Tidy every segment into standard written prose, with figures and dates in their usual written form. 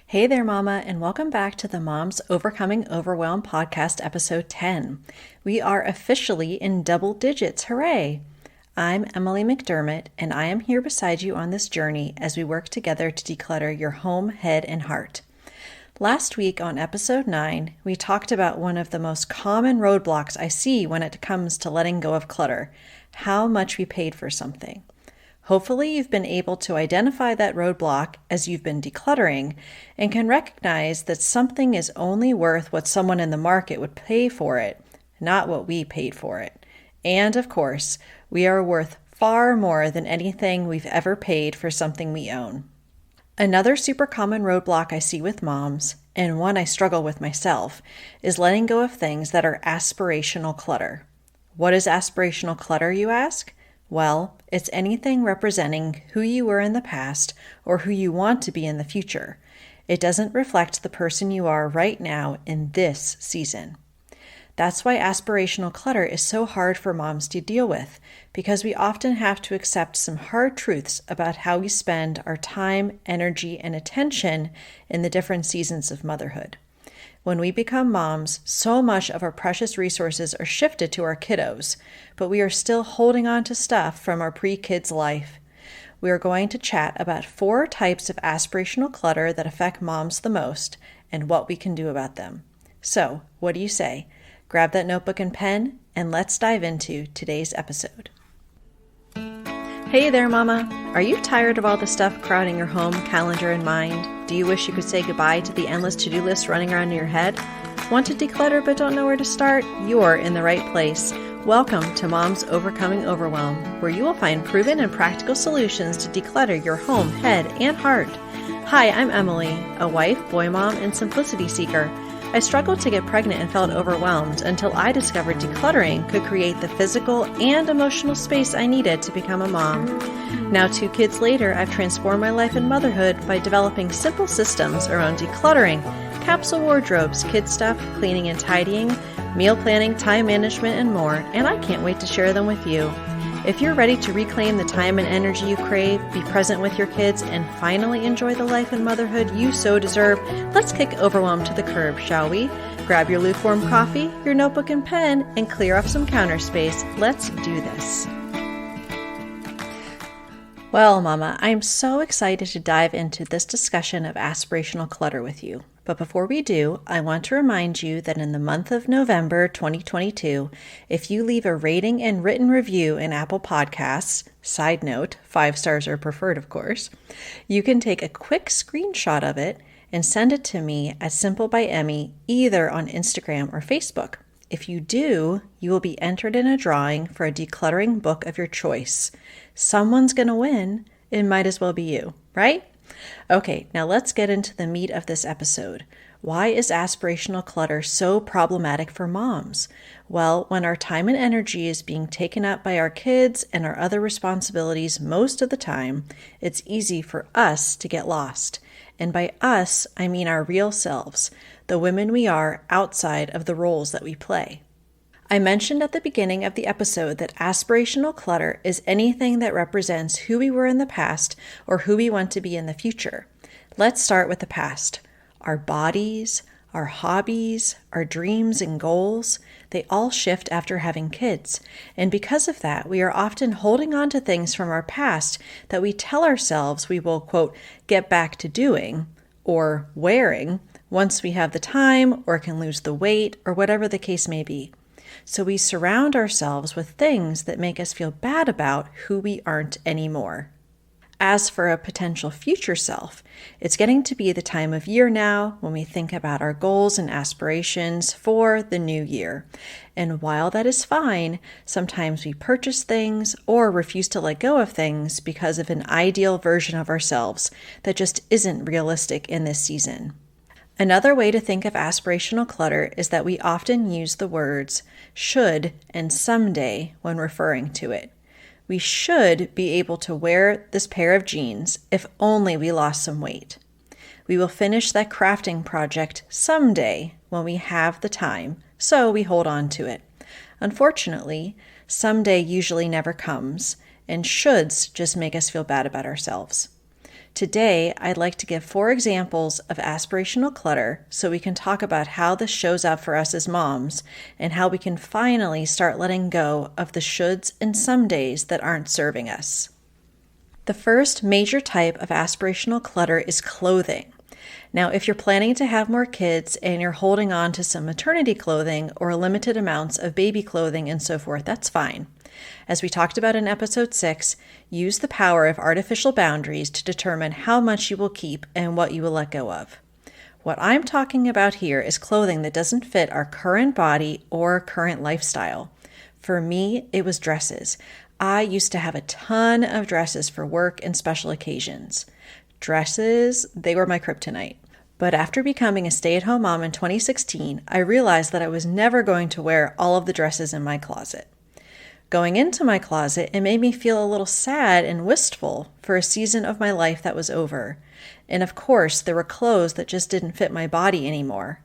Hey there, Mama, and welcome back to the Moms Overcoming Overwhelm podcast, episode 10. We are officially in double digits. Hooray! I'm Emily McDermott, and I am here beside you on this journey as we work together to declutter your home, head, and heart. Last week on episode 9, we talked about one of the most common roadblocks I see when it comes to letting go of clutter: how much we paid for something. Hopefully you've been able to identify that roadblock as you've been decluttering and can recognize that something is only worth what someone in the market would pay for it, not what we paid for it. And of course, we are worth far more than anything we've ever paid for something we own. Another super common roadblock I see with moms, and one I struggle with myself, is letting go of things that are aspirational clutter. What is aspirational clutter, you ask? Well, it's anything representing who you were in the past or who you want to be in the future. It doesn't reflect the person you are right now in this season. That's why aspirational clutter is so hard for moms to deal with, because we often have to accept some hard truths about how we spend our time, energy, and attention in the different seasons of motherhood. When we become moms, so much of our precious resources are shifted to our kiddos, but we are still holding on to stuff from our pre-kids life. We are going to chat about 4 types of aspirational clutter that affect moms the most and what we can do about them. So, what do you say? Grab that notebook and pen, and let's dive into today's episode. Hey there, Mama. Are you tired of all the stuff crowding your home, calendar, and mind? Do you wish you could say goodbye to the endless to-do list running around in your head? Want to declutter but don't know where to start? You're in the right place. Welcome to Moms Overcoming Overwhelm, where you will find proven and practical solutions to declutter your home, head, and heart. Hi, I'm Emily, a wife, boy mom, and simplicity seeker. I struggled to get pregnant and felt overwhelmed until I discovered decluttering could create the physical and emotional space I needed to become a mom. Now, 2 kids later, I've transformed my life in motherhood by developing simple systems around decluttering, capsule wardrobes, kid stuff, cleaning and tidying, meal planning, time management, and more, and I can't wait to share them with you. If you're ready to reclaim the time and energy you crave, be present with your kids, and finally enjoy the life and motherhood you so deserve, let's kick overwhelm to the curb, shall we? Grab your lukewarm coffee, your notebook and pen, and clear off some counter space. Let's do this. Well, Mama, I'm so excited to dive into this discussion of aspirational clutter with you. But before we do, I want to remind you that in the month of November 2022, if you leave a rating and written review in Apple Podcasts, side note, 5 stars are preferred, of course, you can take a quick screenshot of it and send it to me at Simple by Emmy, either on Instagram or Facebook. If you do, you will be entered in a drawing for a decluttering book of your choice. Someone's going to win. It might as well be you, right? Okay, now let's get into the meat of this episode. Why is aspirational clutter so problematic for moms? Well, when our time and energy is being taken up by our kids and our other responsibilities most of the time, it's easy for us to get lost. And by us, I mean our real selves, the women we are outside of the roles that we play. I mentioned at the beginning of the episode that aspirational clutter is anything that represents who we were in the past or who we want to be in the future. Let's start with the past. Our bodies, our hobbies, our dreams and goals, they all shift after having kids. And because of that, we are often holding on to things from our past that we tell ourselves we will, quote, get back to doing or wearing once we have the time or can lose the weight or whatever the case may be. So we surround ourselves with things that make us feel bad about who we aren't anymore. As for a potential future self, it's getting to be the time of year now when we think about our goals and aspirations for the new year. And while that is fine, sometimes we purchase things or refuse to let go of things because of an ideal version of ourselves that just isn't realistic in this season. Another way to think of aspirational clutter is that we often use the words should and someday when referring to it. We should be able to wear this pair of jeans if only we lost some weight. We will finish that crafting project someday when we have the time, so we hold on to it. Unfortunately, someday usually never comes, and shoulds just make us feel bad about ourselves. Today, I'd like to give 4 examples of aspirational clutter so we can talk about how this shows up for us as moms and how we can finally start letting go of the shoulds and somedays that aren't serving us. The first major type of aspirational clutter is clothing. Now, if you're planning to have more kids and you're holding on to some maternity clothing or limited amounts of baby clothing and so forth, that's fine. As we talked about in episode 6, use the power of artificial boundaries to determine how much you will keep and what you will let go of. What I'm talking about here is clothing that doesn't fit our current body or current lifestyle. For me, it was dresses. I used to have a ton of dresses for work and special occasions. Dresses, they were my kryptonite. But after becoming a stay-at-home mom in 2016, I realized that I was never going to wear all of the dresses in my closet. Going into my closet, it made me feel a little sad and wistful for a season of my life that was over. And of course, there were clothes that just didn't fit my body anymore.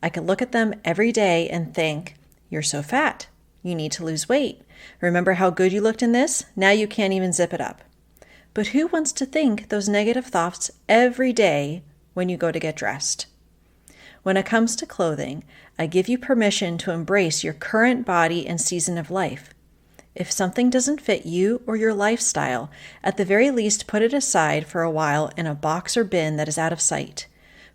I could look at them every day and think, "You're so fat. You need to lose weight. Remember how good you looked in this? Now you can't even zip it up." But who wants to think those negative thoughts every day when you go to get dressed? When it comes to clothing, I give you permission to embrace your current body and season of life. If something doesn't fit you or your lifestyle, at the very least put it aside for a while in a box or bin that is out of sight.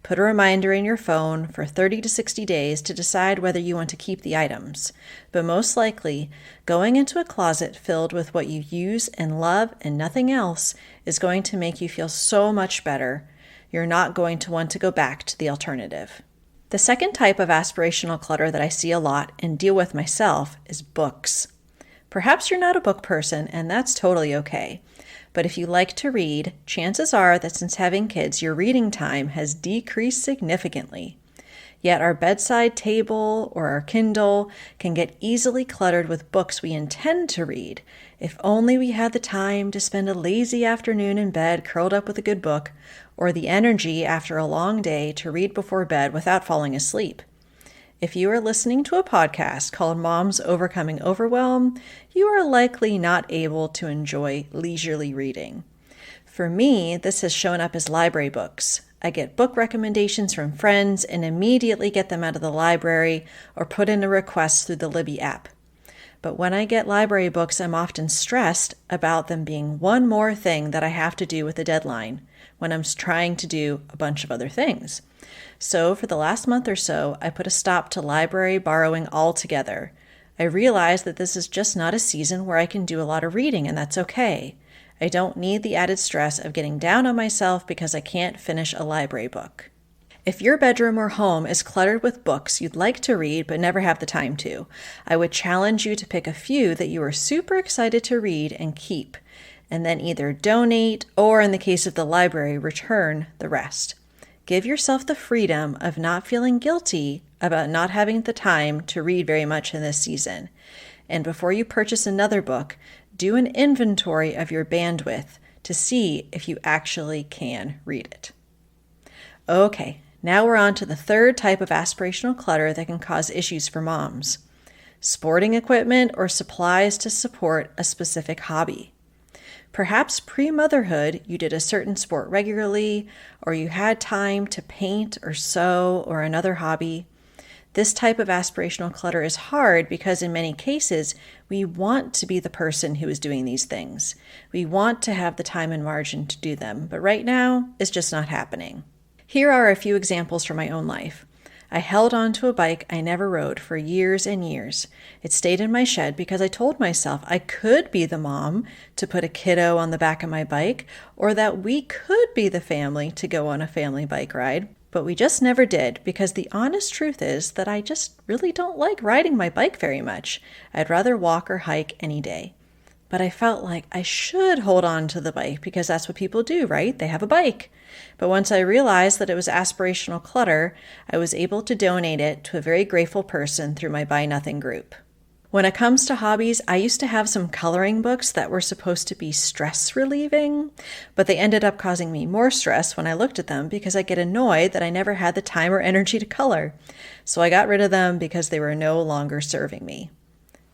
Put a reminder in your phone for 30 to 60 days to decide whether you want to keep the items. But most likely, going into a closet filled with what you use and love and nothing else is going to make you feel so much better. You're not going to want to go back to the alternative. The second type of aspirational clutter that I see a lot and deal with myself is books. Perhaps you're not a book person, and that's totally okay. But if you like to read, chances are that since having kids, your reading time has decreased significantly. Yet our bedside table or our Kindle can get easily cluttered with books we intend to read. If only we had the time to spend a lazy afternoon in bed curled up with a good book, or the energy after a long day to read before bed without falling asleep. If you are listening to a podcast called Moms Overcoming Overwhelm, you are likely not able to enjoy leisurely reading. For me, this has shown up as library books. I get book recommendations from friends and immediately get them out of the library or put in a request through the Libby app. But when I get library books, I'm often stressed about them being one more thing that I have to do with a deadline when I'm trying to do a bunch of other things. So for the last month or so, I put a stop to library borrowing altogether. I realized that this is just not a season where I can do a lot of reading, and that's okay. I don't need the added stress of getting down on myself because I can't finish a library book. If your bedroom or home is cluttered with books you'd like to read but never have the time to, I would challenge you to pick a few that you are super excited to read and keep, and then either donate or, in the case of the library, return the rest. Give yourself the freedom of not feeling guilty about not having the time to read very much in this season. And before you purchase another book, do an inventory of your bandwidth to see if you actually can read it. Okay, now we're on to the third type of aspirational clutter that can cause issues for moms. Sporting equipment or supplies to support a specific hobby. Perhaps pre-motherhood, you did a certain sport regularly, or you had time to paint or sew or another hobby. This type of aspirational clutter is hard because in many cases, we want to be the person who is doing these things. We want to have the time and margin to do them, but right now, it's just not happening. Here are a few examples from my own life. I held on to a bike I never rode for years and years. It stayed in my shed because I told myself I could be the mom to put a kiddo on the back of my bike, or that we could be the family to go on a family bike ride. But we just never did because the honest truth is that I just really don't like riding my bike very much. I'd rather walk or hike any day. But I felt like I should hold on to the bike because that's what people do, right? They have a bike. But once I realized that it was aspirational clutter, I was able to donate it to a very grateful person through my Buy Nothing group. When it comes to hobbies, I used to have some coloring books that were supposed to be stress relieving, but they ended up causing me more stress when I looked at them because I get annoyed that I never had the time or energy to color. So I got rid of them because they were no longer serving me.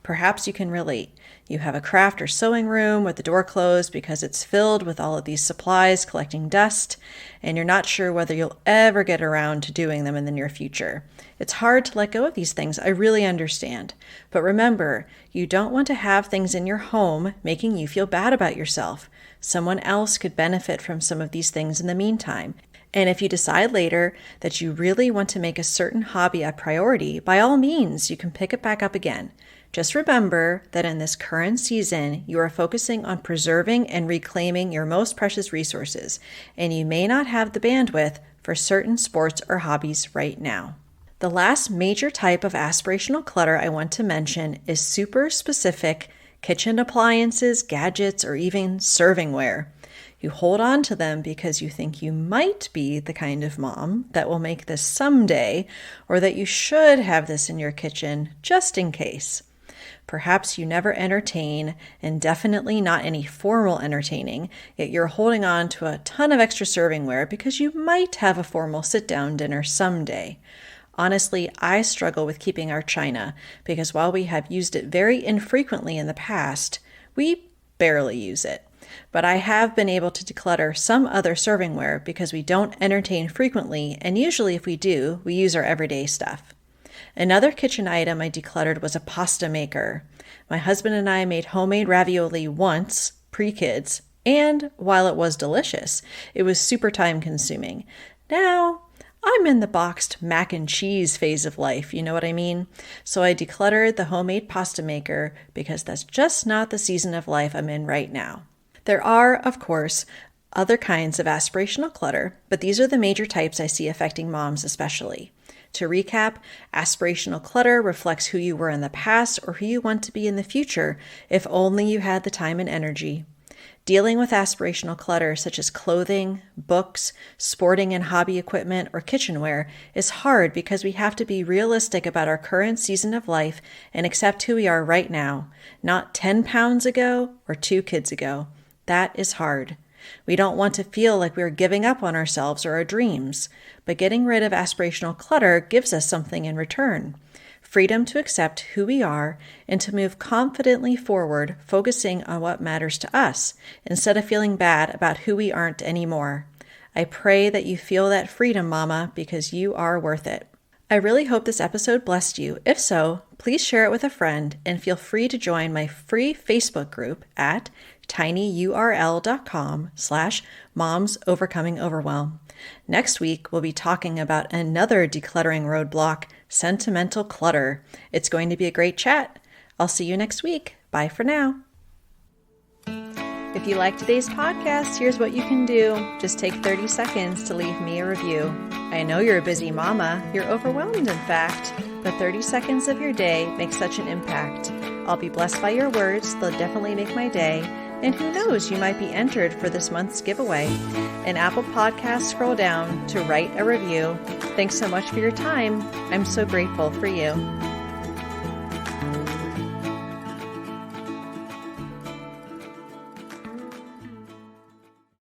Perhaps you can relate. You have a craft or sewing room with the door closed because it's filled with all of these supplies collecting dust, and you're not sure whether you'll ever get around to doing them in the near future. It's hard to let go of these things, I really understand. But remember, you don't want to have things in your home making you feel bad about yourself. Someone else could benefit from some of these things in the meantime. And if you decide later that you really want to make a certain hobby a priority, by all means, you can pick it back up again. Just remember that in this current season, you are focusing on preserving and reclaiming your most precious resources, and you may not have the bandwidth for certain sports or hobbies right now. The last major type of aspirational clutter I want to mention is super specific kitchen appliances, gadgets, or even servingware. You hold on to them because you think you might be the kind of mom that will make this someday, or that you should have this in your kitchen just in case. Perhaps you never entertain, and definitely not any formal entertaining, yet you're holding on to a ton of extra servingware because you might have a formal sit-down dinner someday. Honestly, I struggle with keeping our china because while we have used it very infrequently in the past, we barely use it. But I have been able to declutter some other servingware because we don't entertain frequently, and usually if we do, we use our everyday stuff. Another kitchen item I decluttered was a pasta maker. My husband and I made homemade ravioli once, pre-kids, and while it was delicious, it was super time consuming. Now, I'm in the boxed mac and cheese phase of life, you know what I mean? So I decluttered the homemade pasta maker because that's just not the season of life I'm in right now. There are, of course, other kinds of aspirational clutter, but these are the major types I see affecting moms especially. To recap, aspirational clutter reflects who you were in the past or who you want to be in the future if only you had the time and energy. Dealing with aspirational clutter such as clothing, books, sporting and hobby equipment, or kitchenware is hard because we have to be realistic about our current season of life and accept who we are right now, not 10 pounds ago or 2 kids ago. That is hard. We don't want to feel like we're giving up on ourselves or our dreams, but getting rid of aspirational clutter gives us something in return. Freedom to accept who we are and to move confidently forward, focusing on what matters to us, instead of feeling bad about who we aren't anymore. I pray that you feel that freedom, Mama, because you are worth it. I really hope this episode blessed you. If so, please share it with a friend and feel free to join my free Facebook group at tinyurl.com/Moms Overcoming Overwhelm. Next week, we'll be talking about another decluttering roadblock, sentimental clutter. It's going to be a great chat. I'll see you next week. Bye for now. If you like today's podcast, here's what you can do. Just take 30 seconds to leave me a review. I know you're a busy mama. You're overwhelmed, in fact, but 30 seconds of your day makes such an impact. I'll be blessed by your words. They'll definitely make my day. And who knows, you might be entered for this month's giveaway. In Apple Podcasts, scroll down to write a review. Thanks so much for your time. I'm so grateful for you.